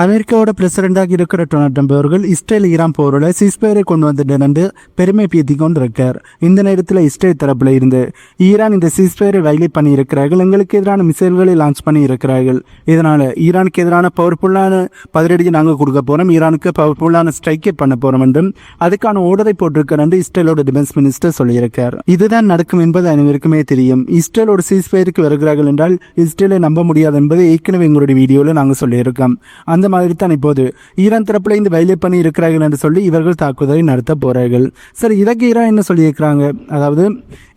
அமெரிக்காவோட பிரசிடண்டாக இருக்கிற Donald Trump அவர்கள் இஸ்ரேல் ஈரான் போரில் சீஸ்பயரை கொண்டு வந்துட்டு பெருமை பீத்தி கொண்டிருக்கார். இந்த நேரத்தில் இஸ்ரேல் தரப்புல இருந்து ஈரான் இந்த சீஸ்பயரை வயலேட் பண்ணி இருக்கிறார்கள், எங்களுக்கு எதிரான மிசைல்களை லான்ச் பண்ணி இருக்கிறார்கள். இதனால ஈரானுக்கு எதிரான பவர்ஃபுல்லான பதிலடியை நாங்கள் கொடுக்க போறோம், ஈரானுக்கு பவர்ஃபுல்லான ஸ்ட்ரைக்கே பண்ண போறோம் என்றும் அதுக்கான ஓர்டரை போட்டிருக்கிறார் என்று இஸ்ரேலோட டிஃபென்ஸ் மினிஸ்டர் சொல்லியிருக்கார். இதுதான் நடக்கும் என்பது அனைவருக்குமே தெரியும். இஸ்ரேலோட சீஸ்பயருக்கு வருகிறார்கள் என்றால் இஸ்ரேலை நம்ப முடியாது என்பதை ஏற்கனவே எங்களுடைய வீடியோவில் நாங்கள் சொல்லியிருக்கோம். அந்த மாதிரி தான் இப்போது ஈரான் தரப்புல இந்த வயலேட் பண்ணி இருக்கிறார்கள் என்று சொல்லி இவர்கள் தாக்குதலை நடத்த போறார்கள். சரி, இதற்கு ஈரான் என்ன சொல்லியிருக்கிறாங்க? அதாவது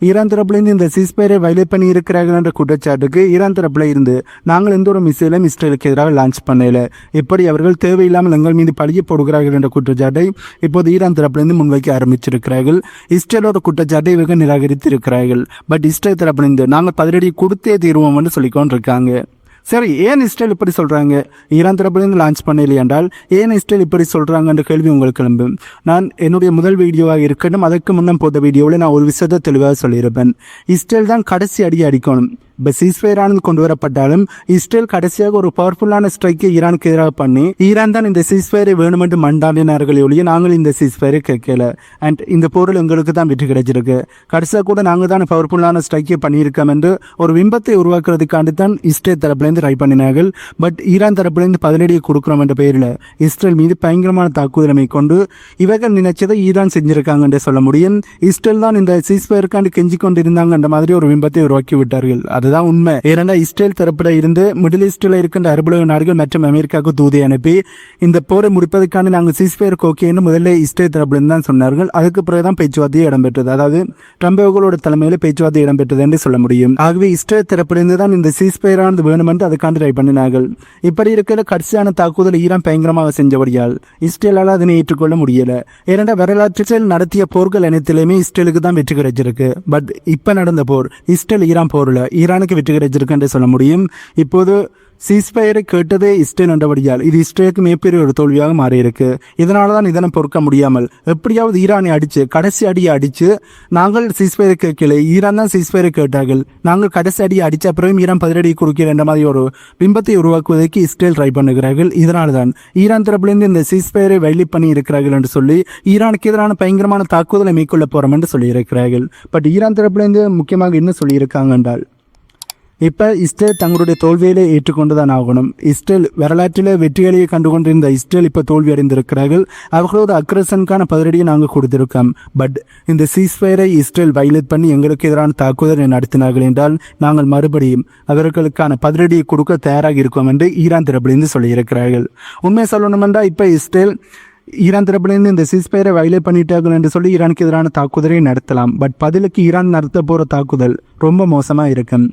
ஈரான் தரப்புல இருந்து இந்த சீஸ்பயரை வயலேட் பண்ணி இருக்கிறார்கள் என்ற குற்றச்சாட்டுக்கு ஈரான் தரப்புல இருந்து நாங்கள் எந்த ஒரு மிசைலும் இஸ்ரேலுக்கு எதிராக லான்ச் பண்ணல, எப்படி அவர்கள் தேவையில்லாமல் எங்கள் மீது பழிய போடுகிறார்கள் என்ற குற்றச்சாட்டை இப்போது ஈரான் தரப்பிலிருந்து முன்வைக்க ஆரம்பிச்சிருக்கிறார்கள். இஸ்ரேலோட குற்றச்சாட்டை இவர்கள் நிராகரித்து இருக்கிறார்கள். பட் இஸ்ரேல் தரப்பிலிருந்து நாங்கள் பதிலடி கொடுத்தே தீர்வோம் என்று சொல்லிக்கொண்டு இருக்காங்க. சரி, ஏன் இஸ்ரேல் இப்படி சொல்கிறாங்க? ஈரான் தரப்புலேருந்து லான்ச் பண்ணலை என்றால் ஏன் இஸ்ரேல் இப்படி சொல்கிறாங்கன்ற கேள்வி உங்களுக்கு கிளம்பும். நான் என்னுடைய முதல் வீடியோவாக இருக்கட்டும், அதற்கு முன்னம் போட்ட வீடியோவில் நான் ஒரு விஷயத்தை தெளிவாக சொல்லியிருப்பேன். இஸ்ரேல் தான் கடைசி அடி அடிக்கணும். இப்போ சீஸ்ஃபயரானது கொண்டு வரப்பட்டாலும் இஸ்ரேல் கடைசியாக ஒரு பவர்ஃபுல்லான ஸ்ட்ரைக்கை ஈரானுக்கு எதிராக பண்ணி ஈரான் தான் இந்த சீஸ்ஃபயரை வேணுமென்று மண்டாடினார்களே ஒழிய நாங்கள் இந்த சீஸ்ஃபயரை கேட்கல. அண்ட் இந்த போரில் எங்களுக்கு தான் வெற்றி கிடைச்சிருக்கு, கடைசியாக கூட நாங்கள் தான் பவர்ஃபுல்லான ஸ்ட்ரைக்கை பண்ணியிருக்கோம் என்று ஒரு பிம்பத்தை உருவாக்குறதுக்காண்டி தான் இஸ்ரேல் தரப்புலேருந்து ட்ரை பண்ணினார்கள். பட் ஈரான் தரப்புலேருந்து பதிலடியை கொடுக்குறோம் என்ற பெயரில் இஸ்ரேல் மீது பயங்கரமான தாக்குதலை மேற்கொண்டு இவர்கள் நினைச்சதை ஈரான் செஞ்சிருக்காங்க என்று சொல்ல முடியும். இஸ்ரேல் தான் இந்த சீஸ்ஃபயருக்காண்டி கெஞ்சி கொண்டிருந்தாங்க என்ற மாதிரி ஒரு பிம்பத்தை உருவாக்கி விட்டார்கள். அதுதான் உண்மை. ஏன்னா இஸ்ரேல் தரப்புல இருந்து மிடில் ஈஸ்டில் இருக்கின்ற அரபுலக நாடுகள் மற்றும் அமெரிக்காவுக்கு தூதி அனுப்பி இந்த போரை முடிப்பதற்கான நாங்கள் சீஸ்ஃபயருக்கு ஓகேன்னு முதல்ல இஸ்ரேல் தரப்புல இருந்து தான் சொன்னார்கள். அதுக்கு பிறகுதான் பேச்சுவார்த்தையே இடம்பெற்றது. அதாவது ட்ரம்ப் அவர்களோட தலைமையில பேச்சுவார்த்தை இடம்பெற்றது என்று சொல்ல முடியும். ஆகவே இஸ்ரேல் தரப்பிலிருந்து தான் இந்த சீஸ்ஃபயரானது வேணும் என்று அதுக்காண்டி ட்ரை பண்ணினார்கள். இப்படி இருக்கிற கடைசியான தாக்குதல் ஈரான் பயங்கரமாக செஞ்சபடியால் இஸ்ரேலால் அதனை ஏற்றுக்கொள்ள முடியல. ஏனென்றா வரலாற்றில் நடத்திய போர்கள் அனைத்திலுமே இஸ்ரேலுக்கு தான் வெற்றி கிடைச்சிருக்கு. பட் இப்ப நடந்த போர் இஸ்ரேல் ஈரான் போர்ல ஈரானுக்கு வெற்றி கிடைச்சிருக்கு என்று சொல்ல முடியும். இப்போது சீஸ்ஃபயரை கேட்டதே இஸ்ரேல் என்றபடியால் இது இஸ்ரேலுக்கு மிகப்பெரிய ஒரு தோல்வியாக மாறியிருக்கு. இதனால தான் இதனை பொறுக்க முடியாமல் எப்படியாவது ஈரானை அடிச்சு கடைசி அடியை அடிச்சு நாங்கள் சீஸ்ஃபயரை கேட்கல, ஈரான் தான் சீஸ்ஃபயரை கேட்டார்கள், நாங்கள் கடைசி அடியை அடித்த பிறகு ஈரான் பதிலடி கொடுக்கிற என்ற மாதிரி ஒரு பிம்பத்தை உருவாக்குவதற்கு இஸ்ரேல் ட்ரை பண்ணுகிறார்கள். இதனால தான் ஈரான் தரப்பிலிருந்து இந்த சீஸ்ஃபயரை வயலேட் பண்ணி இருக்கிறார்கள் என்று சொல்லி ஈரானுக்கு எதிரான பயங்கரமான தாக்குதலை மேற்கொள்ள போறோம் என்று சொல்லியிருக்கிறார்கள். பட் ஈரான் தரப்பிலிருந்து முக்கியமாக என்ன சொல்லியிருக்காங்க என்றால் இப்போ இஸ்ரேல் தங்களுடைய தோல்வியிலே ஏற்றுக்கொண்டுதான் ஆகணும். இஸ்ரேல் வரலாற்றில் வெற்றிகளையே கண்டுகொண்டிருந்த இஸ்ரேல் இப்போ தோல்வி அடைந்திருக்கிறார்கள். அவர்களோட அக்ரஷனுக்கான பதிலடியை நாங்கள் கொடுத்திருக்கோம். பட் இந்த சீஸ்ஃபயரை இஸ்ரேல் வயலேட் பண்ணி எங்களுக்கு எதிரான தாக்குதலை நடத்தினார்கள் என்றால் நாங்கள் மறுபடியும் அவர்களுக்கான பதிலடியை கொடுக்க தயாராக இருக்கோம் என்று ஈரான் தரப்பிலிருந்து சொல்லியிருக்கிறார்கள். உண்மை சொல்லணும் என்றால் இப்போ இஸ்ரேல் ஈரான் தரப்பிலிருந்து இந்த சீஸ்ஃபயரை வயலேட் பண்ணிட்டார்கள் என்று சொல்லி ஈரானுக்கு எதிரான தாக்குதலை நடத்தலாம். பட் பதிலுக்கு ஈரான் நடத்த போகிற தாக்குதல் ரொம்ப மோசமாக இருக்கும்.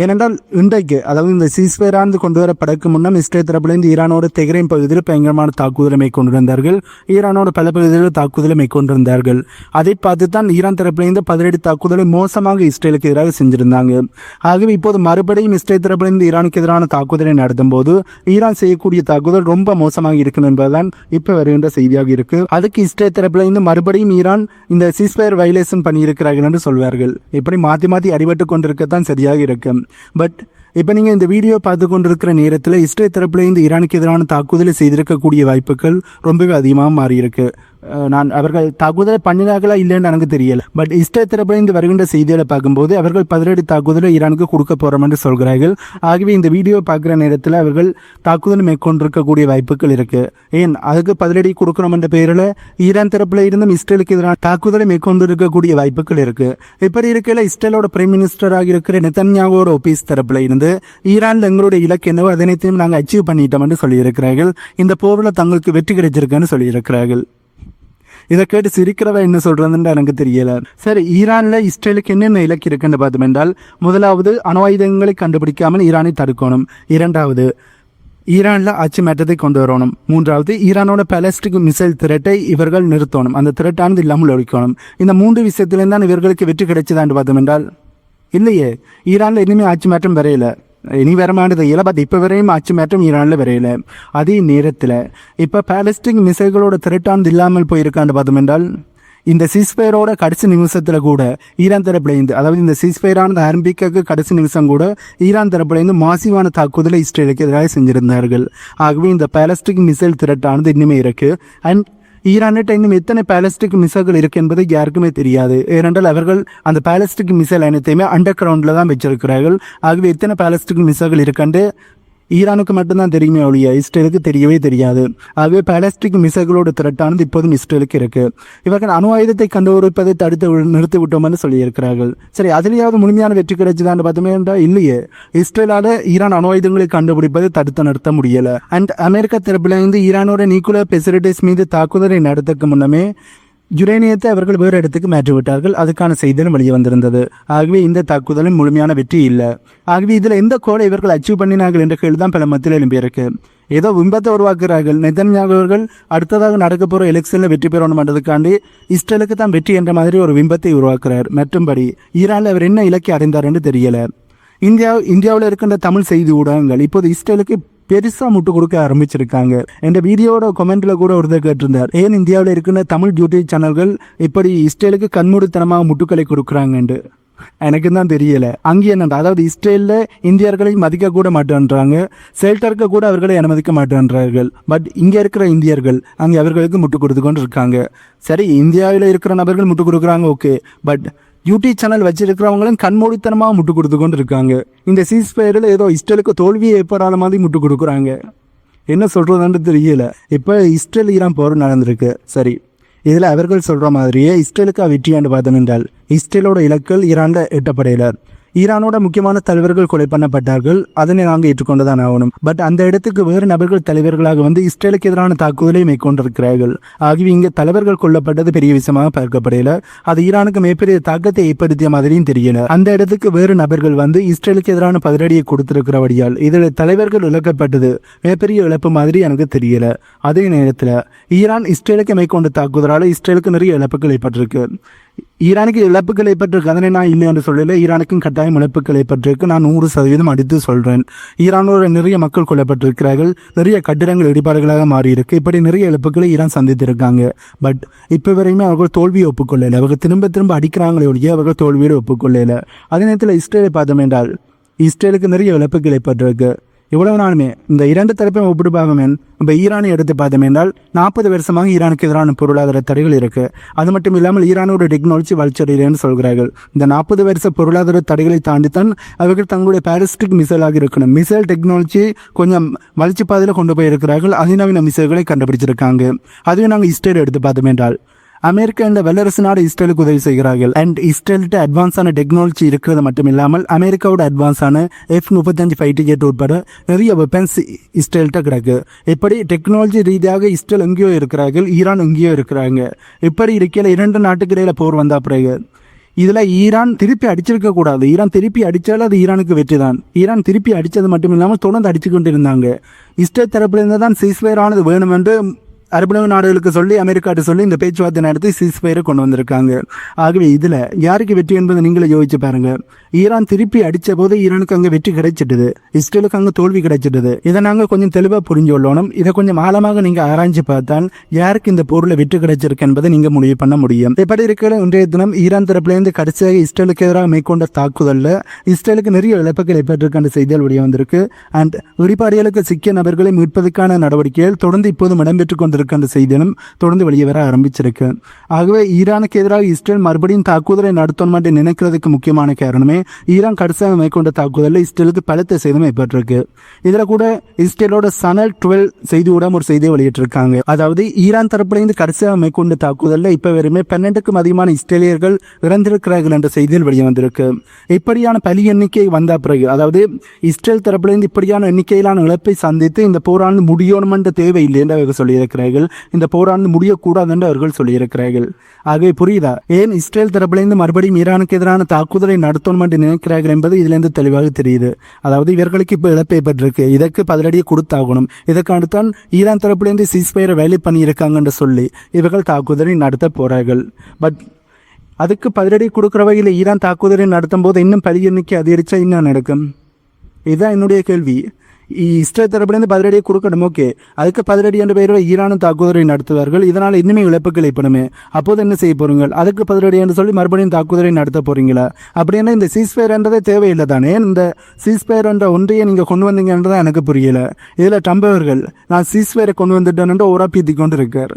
ஏனென்றால் இன்றைக்கு அதாவது இந்த சீஸ்ஃபயரானது கொண்டு வரப்படக்கு முன்னம் இஸ்ரேல் தரப்பிலிருந்து ஈரானோட தெஹ்ரான் பகுதியில் பயங்கரமான தாக்குதலை மேற்கொண்டிருந்தார்கள், ஈரானோட பல பகுதிகளில் தாக்குதலை மேற்கொண்டிருந்தார்கள். அதை பார்த்து தான் ஈரான் தரப்பிலிருந்து பதிலடி தாக்குதலை மோசமாக இஸ்ரேலுக்கு எதிராக செஞ்சிருந்தாங்க. ஆகவே இப்போது மறுபடியும் இஸ்ரேல் தரப்பிலிருந்து ஈரானுக்கு எதிரான தாக்குதலை நடத்தும் போது ஈரான் செய்யக்கூடிய தாக்குதல் ரொம்ப மோசமாக இருக்கும் என்பதுதான் இப்போ வருகின்ற செய்தியாக இருக்கு. அதுக்கு இஸ்ரேல் தரப்பிலிருந்து மறுபடியும் ஈரான் இந்த சீஸ்ஃபயர் வயலேஷன் பண்ணியிருக்கிறார்கள் என்று சொல்வார்கள். இப்படி மாற்றி மாற்றி அடிபட்டு கொண்டிருக்கத்தான் சரியாக இருக்கும். பட் இப்போ நீங்கள் இந்த வீடியோ பார்த்து கொண்டிருக்கிற நேரத்தில் இஸ்ரேல் தரப்புலேருந்து ஈரானுக்கு எதிரான தாக்குதலை செய்திருக்கக்கூடிய வாய்ப்புகள் ரொம்பவே அதிகமாக மாறியிருக்கு. நான் அவர்கள் தாக்குதலை பண்ணினார்களா இல்லைன்னு எனக்கு தெரியல. பட் இஸ்ரேல் தரப்புலேருந்து வருகின்ற செய்திகளை பார்க்கும்போது அவர்கள் பதிலடி தாக்குதலை ஈரானுக்கு கொடுக்க போகிறோம் என்று சொல்கிறார்கள். ஆகவே இந்த வீடியோ பார்க்குற நேரத்தில் அவர்கள் தாக்குதல் மேற்கொண்டிருக்கக்கூடிய வாய்ப்புகள் இருக்கு. ஏன் அதுக்கு பதிலடி கொடுக்கணும் என்ற பெயரில் ஈரான் தரப்புல இருந்தும் இஸ்ரேலுக்கு எதிரான தாக்குதலை மேற்கொண்டிருக்கக்கூடிய வாய்ப்புகள் இருக்கு. இப்படி இருக்கையில் இஸ்ரேலோட பிரைம் மினிஸ்டராக இருக்கிற நெதன்யாஹுவோட ஆபீஸ் தரப்புல இருந்து ஈரான்ல எங்களுடைய இலக்கு என்னவோ அதனைத்தையும் நாங்கள் அச்சீவ் பண்ணிட்டோம் என்று சொல்லியிருக்கிறார்கள். இந்த போரில் தங்களுக்கு வெற்றி கிடைச்சிருக்குன்னு சொல்லியிருக்கிறார்கள். இதை கேட்டு சிரிக்கிறவ என்ன சொல்றதுன்னு எனக்கு தெரியல. சரி, ஈரான்ல இஸ்ரேலுக்கு என்னென்ன இலக்கு இருக்குன்னு பார்த்தோம் என்றால் முதலாவது அணு ஆயுதங்களை கண்டுபிடிக்காமல் ஈரானை தடுக்கணும், இரண்டாவது ஈரான்ல ஆட்சி மாற்றத்தை கொண்டு வரணும், மூன்றாவது ஈரானோட பாலிஸ்டிக் மிசைல் திரட்டை இவர்கள் நிறுத்தணும், அந்த திரட்டானது இல்லாமல் ஒழிக்கணும். இந்த மூன்று விஷயத்திலிருந்து தான் இவர்களுக்கு வெற்றி கிடைச்சதான்னு பார்த்தோம் என்றால் இல்லையே, ஈரான்ல இனிமே ஆட்சி மாற்றம் வரையில, இனி வரமானது இல்லை. பட் இப்போ வரையும் ஆட்சி மாற்றம் ஈரானில் வரையில. அதே நேரத்தில் இப்போ பாலிஸ்டிக் மிசைல்களோட திரட்டானது இல்லாமல் போயிருக்கான்னு பார்த்தோம் என்றால் இந்த சீஸ்பயரோட கடைசி நிமிஷத்தில் கூட ஈரான் தரப்புலேருந்து, அதாவது இந்த சீஸ்பயரானது ஆரம்பிக்க கடைசி நிமிஷம் கூட ஈரான் தரப்புலேருந்து மாசிவான தாக்குதலை இஸ்ரேலுக்கு எதிராக செஞ்சிருந்தார்கள். ஆகவே இந்த பாலஸ்டிக் மிசைல் திரட்டானது இன்னுமே இருக்கு. அண்ட் ஈரான்கிட்ட இன்னும் எத்தனை பாலஸ்டிக் மிசைல்கள் இருக்கு என்பது யாருக்குமே தெரியாது. ஏனென்றால் அவர்கள் அந்த பாலஸ்டிக் மிசைல் அனைத்தையுமே அண்டர் கிரவுண்டில் தான் வச்சிருக்கிறார்கள். ஆகவே எத்தனை பாலஸ்டிக் மிசைல்கள் இருக்குன்னு ஈரானுக்கு மட்டும்தான் தெரியுமே ஒழிய இஸ்ரேலுக்கு தெரியவே தெரியாது. ஆகவே பாலஸ்டிக் மிசைல்களோட திரட்டானது இப்போதும் இஸ்ரேலுக்கு இருக்கு. இவர்கள் அணு ஆயுதத்தை கண்டுபிடிப்பதை தடுத்து நிறுத்தி விட்டோம்னு சொல்லியிருக்கிறார்கள். சரி, அதிலேயாவது முழுமையான வெற்றி கிடைச்சதான்னு பார்த்தோமே என்றால் இல்லையே. இஸ்ரேலால ஈரான் அணு ஆயுதங்களை கண்டுபிடிப்பதை தடுத்து நிறுத்த முடியல. அண்ட் அமெரிக்கா தரப்பிலிருந்து ஈரானோட நியூக்ளியர் ஃபெசிலிட்டிஸ் மீது தாக்குதலை நடத்துக்கு முன்னமே யுரேனியத்தை அவர்கள் வேறு இடத்துக்கு மாற்றிவிட்டார்கள். அதுக்கான செய்தியும் வெளியே வந்திருந்தது. ஆகவே இந்த தாக்குதலின் முழுமையான வெற்றி இல்லை. ஆகவே இதில் எந்த கோலை இவர்கள் அச்சீவ் பண்ணினார்கள் என்ற கேள்வி தான் பல மத்தியில் எழும்பியிருக்கு. ஏதோ பிம்பத்தை உருவாக்குகிறார்கள். நெதன்யாகு அவர்கள் அடுத்ததாக நடக்க போகிற எலெக்ஷனில் வெற்றி பெறணும் பண்ணுறதுக்காண்டி இஸ்ரேலுக்கு தான் வெற்றி என்ற மாதிரி ஒரு பிம்பத்தை உருவாக்குறார். மற்றும்படி ஈரானில் அவர் என்ன இலக்கை அடைந்தார் என்று தெரியல. இந்தியாவில் இருக்கின்ற தமிழ் செய்தி ஊடகங்கள் இப்போது இஸ்ரேலுக்கு பெருசா முட்டு கொடுக்க ஆரம்பிச்சிருக்காங்க. இந்த வீடியோட கமெண்ட்ல கூட ஒருத்தர் கேட்டிருந்தார், ஏன் இந்தியாவில் இருக்கிற தமிழ் யூடியூப் சேனல்கள் இப்படி இஸ்ரேலுக்கு கண்மூடித்தனமாக முட்டுக்களை கொடுக்குறாங்கன்னு. எனக்கு தான் தெரியல. அங்கே என்ன, அதாவது இஸ்ரேலில் இந்தியர்களை மதிக்க கூட மாட்டேன்றாங்க, ஷெல்டருக்கு கூட அவர்களை அனுமதிக்க மாட்டேன்றார்கள். பட் இங்கே இருக்கிற இந்தியர்கள் அங்கே அவர்களுக்கு முட்டு கொடுத்து கொண்டு இருக்காங்க. சரி, இந்தியாவில் இருக்கிற நபர்கள் முட்டு கொடுக்குறாங்க, ஓகே. பட் யூடியூப் சேனல் வச்சிருக்கிறவங்களும் கண்மூடித்தனமாக முட்டு கொடுத்து கொண்டு இருக்காங்க. இந்த சீஸ்பயரில் ஏதோ இஸ்ரேலுக்கு தோல்வியை ஏற்படாத மாதிரி முட்டு கொடுக்குறாங்க. என்ன சொல்கிறதுன்னு தெரியல. இப்போ இஸ்ரேல் ஈரான் போர் நடந்திருக்கு. சரி, இதில் அவர்கள் சொல்கிற மாதிரியே இஸ்ரேலுக்கு வெற்றியாண்டு பார்த்தோம் என்றால் இஸ்ரேலோட இலக்குகள் ஈரானில் எட்டப்படையில. ஈரானோட முக்கியமான தலைவர்கள் கொலை பண்ணப்பட்டார்கள். அதனை நாங்கள் ஏற்றுக்கொண்டுதான் ஆகணும். பட் அந்த இடத்துக்கு வேறு நபர்கள் தலைவர்களாக வந்து இஸ்ரேலுக்கு எதிரான தாக்குதலை மேற்கொண்டிருக்கிறார்கள். ஆகவே இங்கே தலைவர்கள் கொல்லப்பட்டது பெரிய விஷயமாக பார்க்கப்படையில. அது ஈரானுக்கு மிகப்பெரிய தாக்கத்தை ஏற்படுத்திய மாதிரியும் தெரியல. அந்த இடத்துக்கு வேறு நபர்கள் வந்து இஸ்ரேலுக்கு எதிரான பதிலடியை கொடுத்திருக்கிறபடியால் இதில் தலைவர்கள் இழக்கப்பட்டது மிகப்பெரிய இழப்பு மாதிரி எனக்கு தெரியல. அதே நேரத்தில் ஈரான் இஸ்ரேலுக்கு மேற்கொண்ட தாக்குதலால் இஸ்ரேலுக்கு நிறைய இழப்புகள் ஏற்பட்டிருக்கு. ஈரானுக்கு இழப்புகள் ஏற்பட்டிருக்கு, அதனை நான் இல்லை என்று சொல்லல. ஈரானுக்கும் கட்டாயம் இழப்புகள் ஏற்பட்டிருக்கு. நான் 100% அடித்து சொல்கிறேன். ஈரானோட நிறைய மக்கள் கொல்லப்பட்டிருக்கிறார்கள். நிறைய கட்டிடங்கள் இடிபாடுகளாக மாறியிருக்கு. இப்படி நிறைய இழப்புகளை ஈரான் சந்தித்திருக்காங்க. பட் இப்போ வரையுமே அவர்கள் தோல்வியை ஒப்புக்கொள்ளலை. அவர்கள் திரும்ப திரும்ப அடிக்கிறாங்களே ஒழிய அவர்கள் தோல்வியோடு ஒப்புக்கொள்ளலை. அதே நேரத்தில் இஸ்ரேலை பார்த்தோம் என்றால் இஸ்ரேலுக்கு நிறைய இழப்புகள் ஏற்பட்டிருக்கு. இவ்வளவு நாளுமே இந்த இரண்டு தரப்பையும் ஒப்பிட்டு பார்க்கமே இப்போ ஈரானை எடுத்து பார்த்தோம் என்றால் 40 வருஷமாக ஈரானுக்கு எதிரான பொருளாதார தடைகள் இருக்கு. அது மட்டும் இல்லாமல் ஈரானோட டெக்னாலஜி வளர்ச்சியடைகிறேன்னு சொல்கிறார்கள். இந்த 40 வருஷ பொருளாதார தடைகளை தாண்டித்தான் அவர்கள் தங்களுடைய பாலிஸ்டிக் மிசைலாக இருக்கணும். மிசைல் டெக்னாலஜி கொஞ்சம் வளர்ச்சி பாதையில் கொண்டு போயிருக்கிறார்கள். அதிநவீன மிசைல்களை கண்டுபிடிச்சிருக்காங்க. அதுவே நாங்கள் இஸ்ரேல் எடுத்து பார்த்தோம் என்றால் அமெரிக்கா இந்த வல்லரசு நாடு இஸ்ரேலுக்கு உதவி செய்கிறார்கள். அண்ட் இஸ்ரேல்கிட்ட அட்வான்ஸான டெக்னாலஜி இருக்கிறது மட்டும் இல்லாமல் அமெரிக்காவோட அட்வான்ஸான F-35 ஃபைட்டர் ஜெட் உட்பட நிறைய வெப்பன்ஸ் இஸ்ரேல்கிட்ட கிடக்கு. இப்படி டெக்னாலஜி ரீதியாக இஸ்ரேல் எங்கேயோ இருக்கிறார்கள், ஈரான் எங்கேயோ இருக்கிறாங்க. இப்படி இருக்கையில் இரண்டு நாட்டுக்கு இடையில போர் வந்த பிறகு இதில் ஈரான் திருப்பி அடிச்சிருக்க கூடாது. ஈரான் திருப்பி அடித்தாலும் அது ஈரானுக்கு வெற்றி தான். ஈரான் திருப்பி அடித்தது மட்டும் இல்லாமல் தொடர்ந்து அடித்து கொண்டு இருந்தாங்க. இஸ்ரேல் தரப்பிலிருந்து தான் சீஸ்ஃபயர் ஆனது வேணும் என்று அரபு நாடுகளுக்கு சொல்லி அமெரிக்காட்ட சொல்லி இந்த பேச்சுவார்த்தை நடத்தி சீஸ்ஃபயரை கொண்டு வந்திருக்காங்க. ஆகவே இதில் யாருக்கு வெற்றி என்பதை நீங்களே யோசிச்சு பாருங்க. ஈரான் திருப்பி அடித்த போது ஈரானுக்கு அங்கே வெற்றி கிடைச்சிட்டது, இஸ்ரேலுக்கு அங்கே தோல்வி கிடைச்சிட்டது. இதை நாங்கள் கொஞ்சம் தெளிவாக புரிஞ்சு கொள்ளணும். இதை கொஞ்சம் ஆழமாக நீங்கள் ஆராய்ச்சி பார்த்தால் யாருக்கு இந்த போரில் வெற்றி கிடைச்சிருக்கு என்பதை நீங்கள் முடிவு பண்ண முடியும். இப்படி இருக்கிற இன்றைய தினம் ஈரான் தரப்பிலிருந்து கடைசியாக இஸ்ரேலுக்கு எதிராக மேற்கொண்ட தாக்குதலில் இஸ்ரேலுக்கு நிறைய இழப்புகள் ஏற்பட்டிருக்கின்ற செய்திகள் வெளியே வந்திருக்கு. அண்ட் இடிபாடுகளுக்கு சிக்கிய நபர்களை மீட்பதற்கான நடவடிக்கைகள் தொடர்ந்து இப்போதும் இடம்பெற்றுக் கொண்டிருக்கின்ற செய்தியும் தொடர்ந்து வெளியே வர ஆரம்பிச்சிருக்கு. ஆகவே ஈரானுக்கு எதிராக இஸ்ரேல் மறுபடியும் தாக்குதலை நடத்தணும் என்று நினைக்கிறதுக்கு முக்கியமான காரணமே ஈரான் கடைசியாக மேற்கொண்ட தாக்குதலில் இஸ்ரேலுக்கு பலத்த சேதம் ஏற்பட்டிருக்கு. இதில் கூட இஸ்ரேலோட சனல் 12 செய்தி ஊடகம் ஒரு செய்தியை வெளியிட்டிருக்காங்க. அதாவது ஈரான் தரப்பிலிருந்து கடைசியாக மேற்கொண்ட தாக்குதலில் இப்போ வரையுமே 12க்கும் அதிகமான இஸ்ரேலியர்கள் இறந்திருக்கிறார்கள் என்ற செய்தியில் வெளியே வந்திருக்கு. இப்படியான பலி எண்ணிக்கை வந்த பிறகு, அதாவது இஸ்ரேல் தரப்பிலிருந்து இப்படியான எண்ணிக்கையிலான இழப்பை சந்தித்து இந்த போரானது முடியணும் என்ற தேவையில்லை என்று அவர்கள் சொல்லியிருக்கிறார்கள். இந்த போரானது முடியக்கூடாது என்று அவர்கள் சொல்லியிருக்கிறார்கள். ஆகவே புரியுதா ஏன் இஸ்ரேல் தரப்பிலிருந்து மறுபடியும் ஈரானுக்கு எதிரான தாக்குதலை நடத்தணும் என்று நினைக்கிறார்கள் என்பது இதிலிருந்து தெளிவாக தெரியுது. அதாவது இவர்களுக்கு இப்போ இழப்பு ஏற்பட்டிருக்கு, இதற்கு பதிலடியை கொடுத்தாகணும். இதற்கு அடுத்தான் ஈரான் தரப்பிலிருந்து சீஸ்ஃபயரை வேலை பண்ணியிருக்காங்க என்று சொல்லி இவர்கள் தாக்குதலை நடத்த போறார்கள். பட் அதுக்கு பதிலடி கொடுக்குற வகையில் ஈரான் தாக்குதலை நடத்தும் போது இன்னும் பலி எண்ணிக்கை அதிகரிச்சா என்ன நடக்கும்? இதுதான் என்னுடைய கேள்வி. இஸ்ரேல் தரப்பிலிருந்து பதிலடியை கொடுக்கணும். ஓகே, அதுக்கு பதிலடி என்ற பெயரில் ஈரானும் தாக்குதலை நடத்துவார்கள். இதனால் இன்னுமே இழப்புகள் ஏற்படுமே. அப்போது என்ன செய்ய போறீங்க? அதுக்கு பதிலடி என்று சொல்லி மறுபடியும் தாக்குதலை நடத்த போறீங்களா? அப்படின்னா இந்த சீஸ்ஃபயர் என்றதே தேவையில்லை தானே. இந்த சீஸ்ஃபயர் என்ற ஒன்றையை நீங்கள் கொண்டு வந்தீங்கன்றதான் எனக்கு புரியல. இதில் ட்ரம்ப் அவர்கள் நான் சீஸ்ஃபயரை கொண்டு வந்துட்டேன் என்று உரப்பீத்தி கொண்டு இருக்கார்.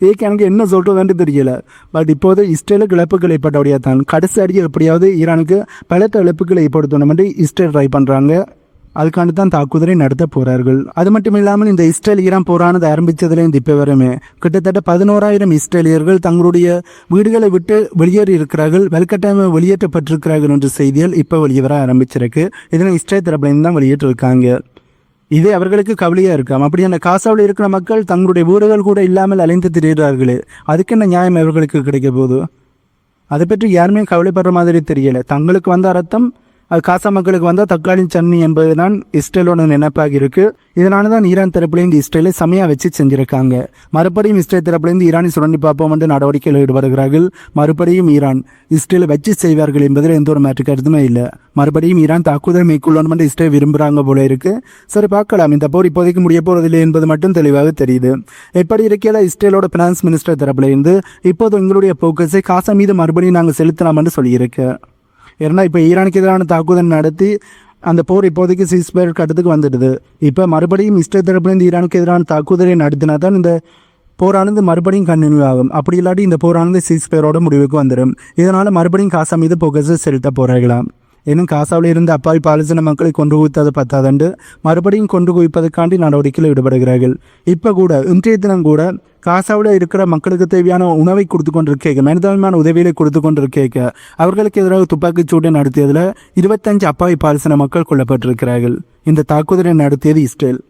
இதுக்கு எனக்கு என்ன சொல்கிறதுன்னு தெரியல. பட் இப்போது இஸ்ரேலுக்கு இழப்புகள் ஏற்பட்டபடியாக தான் கடைசி அடியில் எப்படியாவது ஈரானுக்கு பலத்த இழப்புகளை ஏற்படுத்தணும் என்று இஸ்ரேல் ட்ரை பண்ணுறாங்க. அதுக்காண்டி தான் தாக்குதலை நடத்த போகிறார்கள். அது மட்டும் இல்லாமல் இந்த இஸ்ரேல் ஈரான் போரானது ஆரம்பித்ததுலேருந்து இப்போ வரையுமே கிட்டத்தட்ட 11,000 இஸ்ரேலியர்கள் தங்களுடைய வீடுகளை விட்டு வெளியேறி இருக்கிறார்கள், வலுக்கட்டாயமாக வெளியேற்றப்பட்டிருக்கிறார்கள் என்ற செய்திகள் இப்போ வெளியே வர ஆரம்பிச்சிருக்கு. இதனால் இஸ்ரேல் தரப்புலேருந்து தான் வெளியேற்றிருக்காங்க. இதே அவர்களுக்கு கவலையாக இருக்காம். அப்படி அந்த காசாவில் இருக்கிற மக்கள் தங்களுடைய வீடுகள் கூட இல்லாமல் அலைந்து திரிகிறார்களே, அதுக்கு என்ன நியாயம் அவர்களுக்கு கிடைக்க போகுது? அதை பற்றி யாருமே கவலைப்படுற மாதிரி தெரியலை. தங்களுக்கு வந்த அர்த்தம் அது காசா மக்களுக்கு வந்தால் தக்காளி சட்னி என்பது தான் இஸ்ரேலோட நினைப்பாக இருக்குது. இதனால தான் ஈரான் தரப்புலேருந்து இஸ்ரேலை செமையாக வச்சு செஞ்சுருக்காங்க. மறுபடியும் இஸ்ரேல் தரப்புலேருந்து ஈரானை சுரண்டி பார்ப்போம் என்று நடவடிக்கையில் ஈடுபடுகிறார்கள். மறுபடியும் ஈரான் இஸ்ரேலை வச்சு செய்வார்கள் என்பதில் எந்த ஒரு மாற்று கருத்துமே இல்லை. மறுபடியும் ஈரான் தாக்குதல் மேற்கொள்ளணும் என்று இஸ்ரேல் விரும்புகிறாங்க போல இருக்குது. சரி, பார்க்கலாம். இந்த போர் இப்போதைக்கு முடிய போவதில்லை என்பது மட்டும் தெளிவாக தெரியுது. எப்படி இருக்கையில் இஸ்ரேலோட ஃபினான்ஸ் மினிஸ்டர் தரப்புலேருந்து இப்போது எங்களுடைய போக்கஸை காசா மீது மறுபடியும் நாங்கள் செலுத்தலாம் என்று சொல்லியிருக்கேன். ஏன்னா இப்போ ஈரானுக்கு எதிரான தாக்குதல் நடத்தி அந்த போர் இப்போதைக்கு சீஸ்ஃபயர் கட்டத்துக்கு வந்துடுது. இப்போ மறுபடியும் இஸ்ரேல் தரப்புலேருந்து ஈரானுக்கு எதிரான தாக்குதலை நடத்தினா தான் இந்த போரானது மறுபடியும் கண்டினியூ ஆகும். அப்படி இல்லாட்டி இந்த போரானது சீஸ்ஃபயரோட முடிவுக்கு வந்துடும். இதனால் மறுபடியும் காசா மீது போக்கஸை செலுத்த போகிறாங்களாம். இன்னும் காசாவில் இருந்து அப்பாவி பாலஸ்தீன மக்களை கொண்டு குவித்தது பத்தாதண்டு மறுபடியும் கொண்டு குவிப்பதற்காண்டி நடவடிக்கையில் ஈடுபடுகிறார்கள். இப்போ கூட இன்றைய தினம் கூட காசாவில் இருக்கிற மக்களுக்கு தேவையான உணவை கொடுத்து கொண்டிருக்க, மனிதாபிமான உதவிகளை கொடுத்து கொண்டிருக்க அவர்களுக்கு எதிராக துப்பாக்கிச் சூட்டை நடத்தியதில் 25 அப்பாவி பாலஸ்தீன மக்கள் கொல்லப்பட்டிருக்கிறார்கள். இந்த தாக்குதலை நடத்தியது இஸ்ரேல்.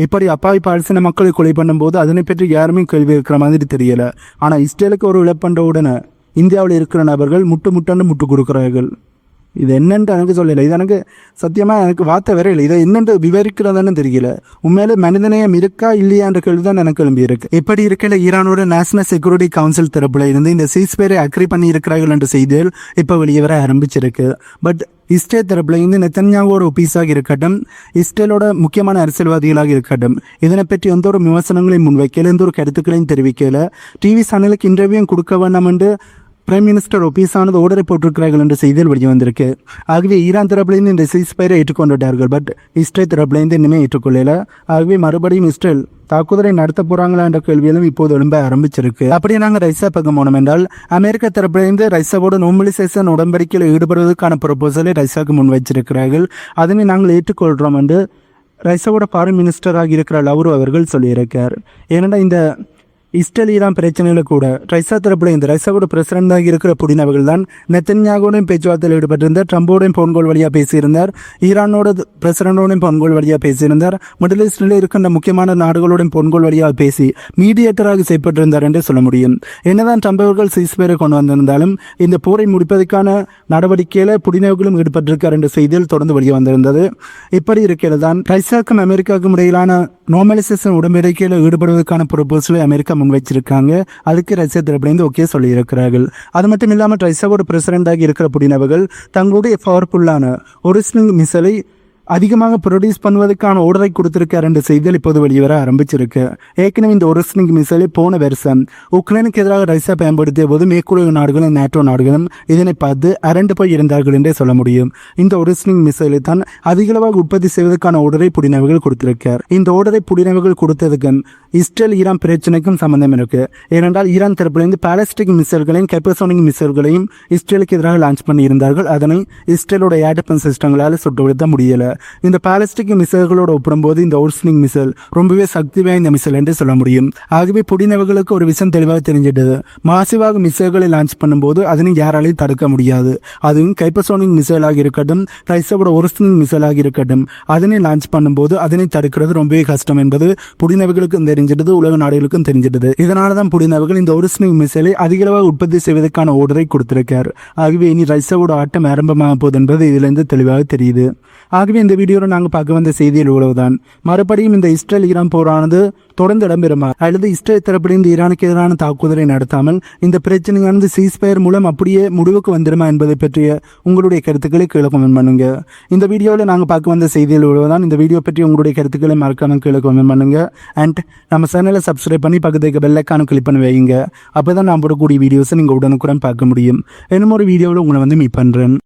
இப்படி அப்பாவி பாலஸ்தீன மக்களை கொலை பண்ணும்போது அதனை பற்றி யாருமே கேள்வி இருக்கிற மாதிரி தெரியல. ஆனால் இஸ்ரேலுக்கு ஒரு இழப்பண்ட உடனே இந்தியாவில் இருக்கிற நபர்கள் முட்டு கொடுக்குறார்கள். இது என்னென்று எனக்கு சொல்லலை. இது எனக்கு சத்தியமாக எனக்கு வார்த்தை வேற இல்லை. இதை என்னென்று விவரிக்கிறதானு தெரியல. உண்மையிலே மனிதநேயம் இருக்கா இல்லையா என்ற கேள்வி தான் எனக்கு எழும்பி இருக்கு. எப்படி இருக்கல ஈரானோட நேஷனல் செக்யூரிட்டி கவுன்சில் தரப்புல இருந்து இந்த சீஸ்ஃபயரை அக்ரி பண்ணி இருக்கிறார்கள் என்ற செய்திகள் இப்போ வெளியே வர ஆரம்பிச்சிருக்கு. பட் இஸ்ரேல் தரப்புல இருந்து நெத்தன்யாஹூவோட ஒபீஸாக இருக்கட்டும், இஸ்ரேலோட முக்கியமான அரசியல்வாதிகளாக இருக்கட்டும், இதனை பற்றி எந்த ஒரு விமர்சனங்களையும் முன்வைக்கல, எந்த ஒரு கருத்துக்களையும் தெரிவிக்கல. டிவி சேனலுக்கு இன்டர்வியூ கொடுக்க வேண்டாம் என்று பிரைம் மினிஸ்டர் ஒபீஸானது ஓர்டரை போட்டிருக்கிறார்கள் என்ற செய்தியில் வெளியே வந்திருக்கு. ஆகவே ஈரான் தரப்புலேருந்து இந்த சீஸ்ஃபயரை ஏற்றுக்கொண்டுட்டார்கள். பட் இஸ்ரேல் தரப்புலேருந்து இனிமேல் ஏற்றுக்கொள்ளல. ஆகவே மறுபடியும் இஸ்ரேல் தாக்குதலை நடத்த போகிறாங்களா என்ற கேள்வியிலும் இப்போது எழும்ப ஆரம்பிச்சிருக்கு. அப்படியே நாங்கள் ரைசா பக்கம் போனோம் என்றால் அமெரிக்க தரப்பிலிருந்து ரைசாவோட நோர்மலைசேஷன் உடன்படிக்கையில் ஈடுபடுவதற்கான ப்ரொபோசலை ரைசாவுக்கு முன் வச்சிருக்கிறார்கள். அதனை நாங்கள் ஏற்றுக்கொள்கிறோம் என்று ரைசாவோட ஃபாரின் மினிஸ்டராக இருக்கிற லவ்ரோ அவர்கள் சொல்லியிருக்கார். ஏனென்றால் இந்த இஸ்ரேல் ஈரான் பிரச்சனையில் கூட ரைசா தரப்புல இந்த ரைசாவோட பிரசிடண்டாக இருக்கிற புடின் அவர்கள் தான் நெத்தன்யாஹூவோடையும் பேச்சுவார்த்தையில் ஈடுபட்டிருந்தார். ட்ரம்போடையும் போன்கோல் வழியாக பேசியிருந்தார். ஈரானோட பிரசிடண்டோடையும் போன்கோல் வழியாக பேசியிருந்தார். மிடில் ஈஸ்டில் இருக்கின்ற முக்கியமான நாடுகளோடையும் போன்கோல் வழியாக பேசி மீடியேட்டராக செய்யப்பட்டிருந்தார் என்று சொல்ல முடியும். என்னதான் ட்ரம்ப் அவர்கள் சீஸ்ஃபயரை கொண்டு வந்திருந்தாலும் இந்த போரை முடிப்பதற்கான நடவடிக்கையில் புடினவர்களும் ஈடுபட்டிருக்கார் என்ற செய்தியில் தொடர்ந்து வெளியே வந்திருந்தது. இப்படி இருக்கிறது தான் ரைசாவுக்கும் அமெரிக்காவுக்கும் இடையிலான நார்மலைசேஷன் உடன்படிக்கையில் ஈடுபடுவதற்கான ப்ரொபோசலை அமெரிக்கா முன்வைச்சிருக்காங்க. அதுக்கு ரஷ்யா தரப்புலேருந்து ஓகே சொல்லியிருக்கிறார்கள். அது மட்டும் இல்லாமல் ரஷ்யாவோட பிரசிடண்டாக இருக்கிற புடினவர்கள் தங்களுடைய பவர்ஃபுல்லான ஒரிஜினல் மிசைலை அதிகமாக ப்ரொடியூஸ் பண்ணுவதற்கான ஆர்டரை கொடுத்திருக்கார் என்ற செய்திகள் இப்போது வெளிவர ஆரம்பிச்சிருக்கு. ஏற்கனவே இந்த ஒரிஜினல் மிசைலை போன வருஷம் உக்ரைனுக்கு எதிராக ரஷ்யா பயன்படுத்திய போது மேற்குலக நாடுகளும் நேட்டோ நாடுகளும் இதனை பார்த்து அரண்டு போய் இருந்தார்கள் என்றே சொல்ல முடியும். இந்த ஒரிஜினல் மிசைலை தான் அதிகளவாக உற்பத்தி செய்வதற்கான ஆர்டரை புடினவர்கள் கொடுத்திருக்கார். இந்த ஆர்டரை புடினவர்கள் கொடுத்ததுக்கும் இஸ்ரேல் ஈரான் பிரச்சனைக்கும் சம்பந்தம் இருக்கு. ஏனென்றால் ஈரான் தரப்பிலிருந்து பாலஸ்டிக் மிசைல்களையும் ஹைப்பர்சோனிக் மிசைல்களையும் இஸ்ரேலுக்கு எதிராக லான்ச் பண்ணி இருந்தார்கள். அதனை இஸ்ரேலோட ஏர் டிஃபென்ஸ் சிஸ்டங்களால் சுட்டு வீழ்த்த முடியல. இந்த பாலஸ்டிக் மிசைல்களோடு ஒப்பிடும்போது இந்த ஒரிஜினல் மிசைல் ரொம்பவே சக்தி வாய்ந்த மிசைல் என்று சொல்ல முடியும். ஆகவே புடினவர்களுக்கு ஒரு விஷயம் தெளிவாக தெரிஞ்சிட்டது. மாசிவாக மிசைல்களை லான்ச் பண்ணும்போது அதனை யாராலையும் தடுக்க முடியாது. அதுவும் ஹைப்பர்சோனிக் மிசைலாக இருக்கட்டும், ரஷ்யாவோட ஒரிஜினல் மிசைலாக இருக்கட்டும், அதனை லான்ச் பண்ணும்போது அதனை தடுக்கிறது ரொம்பவே கஷ்டம் என்பது புடினவர்களுக்கும் தெரிஞ்சிட்டது, உலக நாடுகளுக்கும் தெரிஞ்சிட்டது. இதனால தான் புடினவர்கள் இந்த ஒரிஜினல் மிசைலை அதிகளவாக உற்பத்தி செய்வதற்கான ஆர்டரை கொடுத்திருக்கார். ஆகவே இனி ரஷ்யாவோட ஆட்டம் ஆரம்பமாக போகுது என்பது இதிலிருந்து தெளிவாக தெரியுது. ஆகவே இந்த வீடியோவில் நாங்கள் பார்க்க வந்த செய்தியில் உழவுதான். மறுபடியும் இந்த இஸ்ரேல் ஈரான் போரானது தொடர்ந்து இடம்பெறுமா அல்லது இஸ்ரேல் தரப்பிலிருந்து ஈரானுக்கு எதிரான தாக்குதலை நடத்தாமல் இந்த பிரச்சனையானது சீஸ்பயர் மூலம் அப்படியே முடிவுக்கு வந்துடுமா என்பதை பற்றிய உங்களுடைய கருத்துக்களை கீழே கமெண்ட் பண்ணுங்க. இந்த வீடியோவில் நாங்கள் பார்க்க வந்த செய்தியில் உழவுதான். இந்த வீடியோ பற்றி உங்களுடைய கருத்துக்களை மறக்காம கீழே கமெண்ட் பண்ணுங்க. அண்ட் நம்ம சேனலை சப்ஸ்கிரைப் பண்ணி பக்கத்துக்கு பெல் ஐகானை கிளிக் பண்ணி வைங்க. அப்போ தான் நான் போடக்கூடிய வீடியோஸை நீங்கள் உடனுக்குடன் பார்க்க முடியும். இன்னும் ஒரு வீடியோவில் உங்களை மீட் பண்ணுறேன்.